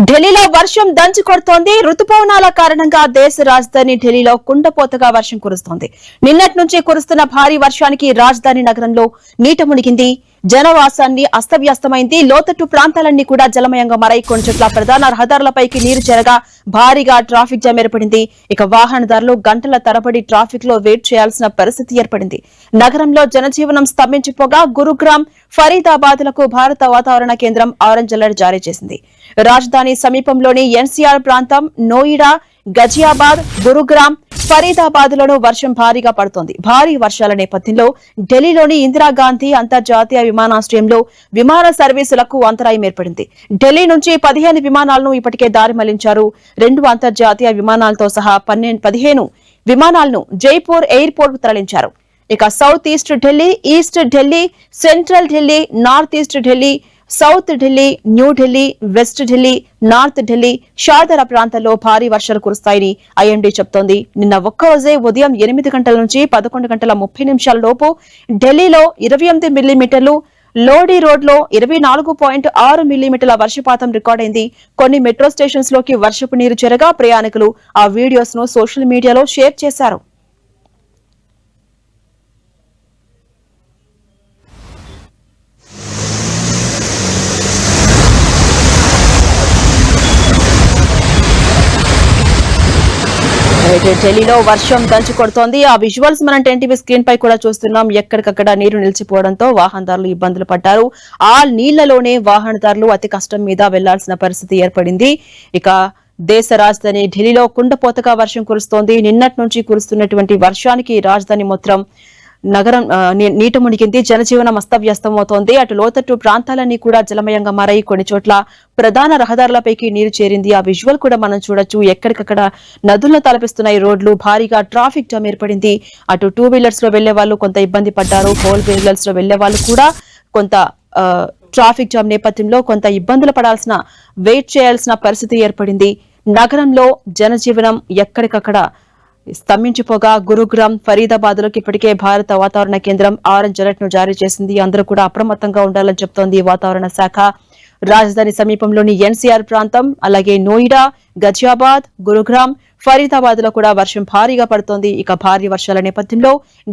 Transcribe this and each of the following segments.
ఢిల్లీలో వర్షం దంచి కొడుతోంది. రుతుపవనాల కారణంగా దేశ రాజధాని ఢిల్లీలో కుండపోతగా వర్షం కురుస్తోంది. నిన్నటి నుంచి కురుస్తున్న భారీ వర్షానికి రాజధాని నగరంలో నీట మునిగింది. జనవాసాన్ని అస్తవ్యస్తమైంది. లోతట్టు ప్రాంతాలన్నీ కూడా జలమయంగా మారాయి. కొన్ని చోట్ల ప్రధాన రహదారులపైకి నీరు చేరగా భారీగా ట్రాఫిక్ జామ్ ఏర్పడింది. ఇక వాహనదారులు గంటల తరబడి ట్రాఫిక్ లో వెయిట్ చేయాల్సిన పరిస్థితి ఏర్పడింది. నగరంలో జనజీవనం స్తంభించిపోగా గురుగ్రామ్, ఫరీదాబాద్ లకు భారత వాతావరణ కేంద్రం ఆరెంజ్ అలర్ట్ జారీ చేసింది. రాజధాని సమీపంలోని ఎన్సీఆర్ ప్రాంతం, నోయిడా, గజియాబాద్, గురుగ్రామ్, ఫరీదాబాద్ లను వర్షం భారీగా పడుతోంది. భారీ వర్షాల నేపథ్యంలో ఢిల్లీలోని ఇందిరాగాంధీ అంతర్జాతీయ విమానాశ్రయంలో విమాన సర్వీసులకు అంతరాయం ఏర్పడింది. ఢిల్లీ నుంచి 15 విమానాలను ఇప్పటికే దారి మళ్లించారు. 2 అంతర్జాతీయ విమానాలతో సహా 15 విమానాలను జైపూర్ ఎయిర్పోర్ట్ కు తరలించారు. ఇక South East Delhi, East Delhi, Central Delhi, North East Delhi, South Delhi, New Delhi, West Delhi, North Delhi, Shahdara ప్రాంతాల్లో భారీ వర్షాలు కురుస్తాయని ఐఎండీ చెప్తోంది. నిన్న ఒక్కరోజే ఉదయం 8 గంటల నుంచి 11 గంటల 30 నిమిషాల లోపు ఢిల్లీలో 28 మిల్లీమీటర్లు, లోడీ రోడ్ లో 24.6 మిల్లీమీటర్ల వర్షపాతం రికార్డైంది. కొన్ని మెట్రో స్టేషన్స్ లోకి వర్షపు నీరు చేరగా ప్రయాణికులు ఆ వీడియోస్ ను సోషల్ మీడియాలో షేర్ చేశారు. ఢిల్లీలో వర్షం దంచి కొడుతోంది. ఆ విజువల్స్ మనం ఎన్టీవీ స్క్రీన్ పై కూడా చూస్తున్నాం. ఎక్కడికక్కడ నీరు నిలిచిపోవడంతో వాహనదారులు ఇబ్బందులు పడ్డారు. ఆ నీళ్లలోనే వాహనదారులు అతి కష్టం మీద వెళ్లాల్సిన పరిస్థితి ఏర్పడింది. ఇక దేశ రాజధాని ఢిల్లీలో కుండపోతగా వర్షం కురుస్తోంది. నిన్నటి నుంచి కురుస్తున్నటువంటి వర్షానికి రాజధాని మొత్తం నగరం నీట మునిగింది. జనజీవనం అస్తవ్యస్తమవుతోంది. అటు లోతట్టు ప్రాంతాలన్నీ కూడా జలమయంగా మారాయి. కొన్ని చోట్ల ప్రధాన రహదారులపైకి నీరు చేరింది. ఆ విజువల్ కూడా మనం చూడొచ్చు. ఎక్కడికక్కడ నదులను తలపిస్తున్నాయి రోడ్లు. భారీగా ట్రాఫిక్ జామ్ ఏర్పడింది. అటు 2 వీలర్స్ లో వెళ్లే వాళ్ళు కొంత ఇబ్బంది పడ్డారు. 4 వీలర్స్ లో వెళ్లే వాళ్ళు కూడా కొంత ట్రాఫిక్ జామ్ నేపథ్యంలో కొంత ఇబ్బందులు పడాల్సిన, వెయిట్ చేయాల్సిన పరిస్థితి ఏర్పడింది. నగరంలో జనజీవనం ఎక్కడికక్కడ స్తంభించిపోగా గురుగ్రామ్, ఫరీదాబాద్ లకు ఇప్పటికే భారత వాతావరణ కేంద్రం ఆరెంజ్ అలర్ట్ ను జారీ చేసింది. అందరూ కూడా అప్రమత్తంగా ఉండాలని చెప్తోంది వాతావరణ శాఖ. రాజధాని సమీపంలోని ఎన్సీఆర్ ప్రాంతం, అలాగే నోయిడా, గజియాబాద్, గురుగ్రామ్, ఫరీదాబాద్ లో కూడా వర్షం భారీగా పడుతోంది. ఇక భారీ వర్షాల నేపథ్యంలో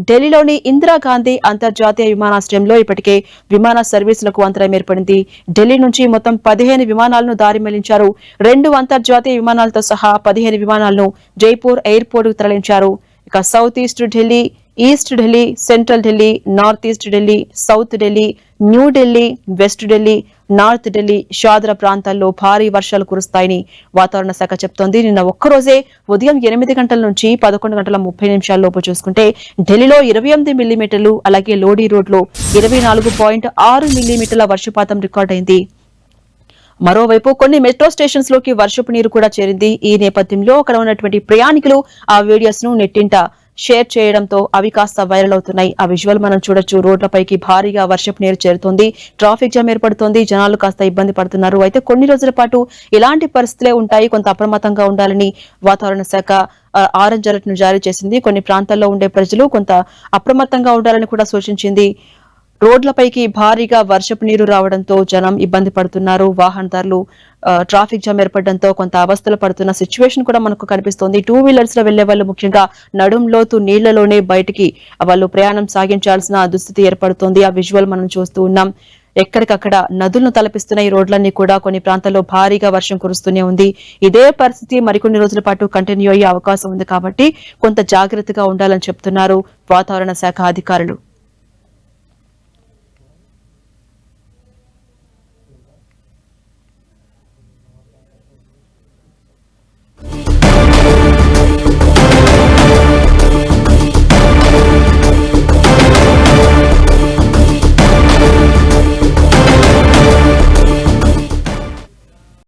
ఢిల్లీలోని ఇందిరాగాంధీ అంతర్జాతీయ విమానాశ్రయంలో ఇప్పటికే విమాన సర్వీసులకు అంతరాయం ఏర్పడింది. ఢిల్లీ నుంచి మొత్తం 15 విమానాలను దారి మళ్లించారు. 2 అంతర్జాతీయ విమానాలతో సహా 15 విమానాలను జైపూర్ ఎయిర్పోర్ట్ కు తరలించారు. ఇక South East Delhi, East Delhi, Central Delhi, North East Delhi, South Delhi, New Delhi, West Delhi, North Delhi, Shahdara ప్రాంతాల్లో భారీ వర్షాలు కురుస్తాయని వాతావరణ శాఖ చెప్తోంది. నిన్న ఒక్కరోజే ఉదయం 8 గంటల నుంచి 11 గంటల 30 నిమిషాల లోపు చూసుకుంటే ఢిల్లీలో 28 మిల్లీమీటర్లు, అలాగే లోడీ రోడ్ లో 24.6 మిల్లీమీటర్ల వర్షపాతం రికార్డైంది. మరోవైపు కొన్ని మెట్రో స్టేషన్స్ లోకి వర్షపు నీరు కూడా చేరింది. ఈ నేపథ్యంలో అక్కడ ఉన్నటువంటి ప్రయాణికులు ఆ వీడియోస్ ను నెట్టింట షేర్ చేయడంతో అవి కాస్త వైరల్ అవుతున్నాయి. ఆ విజువల్ మనం చూడొచ్చు. రోడ్లపైకి భారీగా వర్షపు నీరు చేరుతోంది. ట్రాఫిక్ జామ్ ఏర్పడుతోంది. జనాలు కాస్త ఇబ్బంది పడుతున్నారు. అయితే కొన్ని రోజుల పాటు ఇలాంటి పరిస్థితులే ఉంటాయి. కొంత అప్రమత్తంగా ఉండాలని వాతావరణ శాఖ ఆరెంజ్ అలర్ట్ ను జారీ చేసింది. కొన్ని ప్రాంతాల్లో ఉండే ప్రజలు కొంత అప్రమత్తంగా ఉండాలని కూడా సూచించింది. రోడ్లపైకి భారీగా వర్షపు నీరు రావడంతో జనం ఇబ్బంది పడుతున్నారు. వాహనదారులు ట్రాఫిక్ జామ్ ఏర్పడడంతో కొంత అవస్థలు పడుతున్న సిచ్యువేషన్ కూడా మనకు కనిపిస్తోంది. 2 వీలర్స్ లో వెళ్లే వాళ్ళు ముఖ్యంగా నడుం లోతు నీళ్లలోనే బయటికి వాళ్ళు ప్రయాణం సాగించాల్సిన దుస్థితి ఏర్పడుతోంది. ఆ విజువల్ మనం చూస్తూ ఉన్నాం. ఎక్కడికక్కడ నదులను తలపిస్తున్న ఈ రోడ్లన్నీ కూడా కొన్ని ప్రాంతాల్లో భారీగా వర్షం కురుస్తూనే ఉంది. ఇదే పరిస్థితి మరికొన్ని రోజుల పాటు కంటిన్యూ అయ్యే అవకాశం ఉంది కాబట్టి కొంత జాగ్రత్తగా ఉండాలని చెప్తున్నారు వాతావరణ శాఖ అధికారులు.